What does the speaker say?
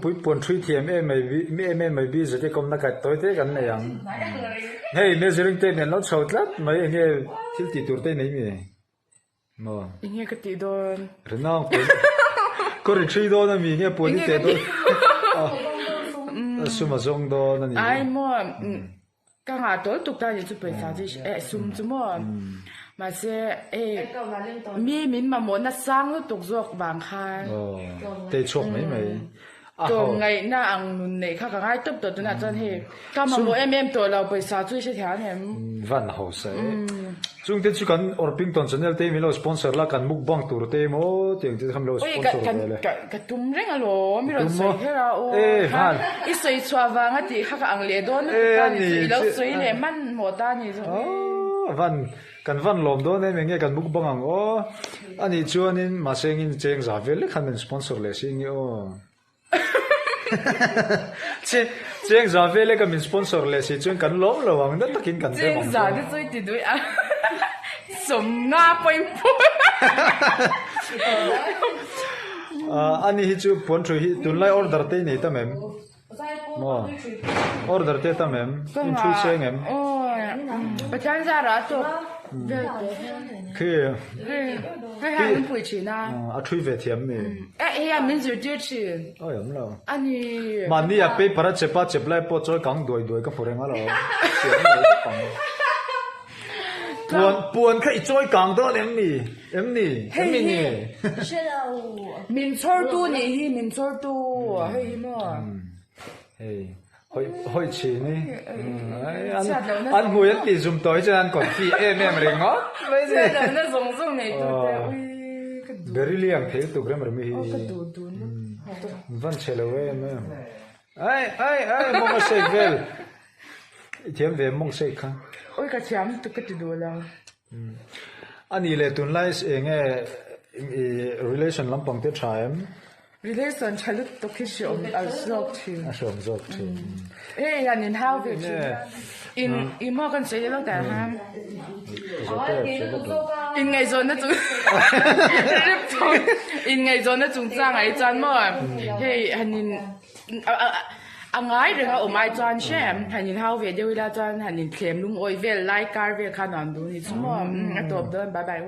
bui pon three thiam em bi zate kom na ka toy te kan yang hey measuring tape men lot shot lat mai nge thil ti tur te nei mi mo inge ka ti don renang ko ri three do na mi nge pon ni te do suma zong do na ni ai mo ka nga to tuk ta ni chu pe sa ji sum chu mo mà sẽ mi mình mà muốn nó sang nó tục ruột vàng khai tê chuột mấy màyตัวไงน่าอังนุนเนี่ยข้าก็ง่ายตุ๊บตัวตัวน่าจะเห็นก็มาโมตัวเราไปสาจุยเสียแถวเนี่ยวันเขาใส่จุงเดี๋ยวชุกันออร์พิงตันชาแนลเต้มีเราสปอนเซอร์ละกันมุกบังตัวเต้โม่เดี๋ยวจะทำเราสปอนเซอร์เลยกับตุ้มเร่งอะหรอมีเราสวยให้เราโอ้อีสวยชัววางอ่ะที่ข้าก็อังเลียโดนเราสวยเนี่ยมันหมดด้านนี่วันกันวันลมโดนเนี่ยเงี้ยกันมุกบังอ่ะโอ้อันนี้ชวนนี่มาเซ็งเจงซาเวลเลยคันเป็นสปอนเซอร์เลยสิเงี้ยโอ้เจงซาเวลเลยก็เป็นสปอนเซอร์เลยสิจนกันล้มระวังนั่นตะกินกันเจงซาที่ช่วยติดด้วยอ่ะสมงาไปปุ๊บอันนี้ฮิจูปนช่วยตุนไล่ออเดอร์เต้นี่ตั้มเอ็มมั่วออเดอร์เต้ตั้มเอ็มอินช่วยเชงเอ็มโอ้ยประชันซาระจบคือให้หามันปุ๋ยชีนะช่วยเวทีมนี่เอ้ยมันจะเดือดชีอย่างเราอันนี้มันนี่ไปพระเจ็บเจ็บไล่ปวดจอยกังด้วยก็พอเรื่องอะไรเสียงเลยปวนแค่จอยกังตัวเอ็มนี่นี่มินชอร์ตูนี่ฮิมินชอร์ตูเฮ้ยมั่วเฮ้ยhoi chi ni an hui an ti zum toi chan kon fi em ring ngot mai je na zong zong nei tu te ui very liang the tu gram mi hi ka du du van chelewe me ai mong se vel thiam ve mong se kha oi ka cham tu ka tu do la ani le tun lai enge relation lampang te thaim relation chalut to kishom al slok thi ashom zok thi an in how it in mo kan sei lo ta ha in ngai zon na chu in ngai zon na chung chang ai chan mo hey hanin angai ring a omai chan shem hanin how ve deu la chan hanin thlem lung oi vel lai kar ve khanan du ni chu mo atop don bye bye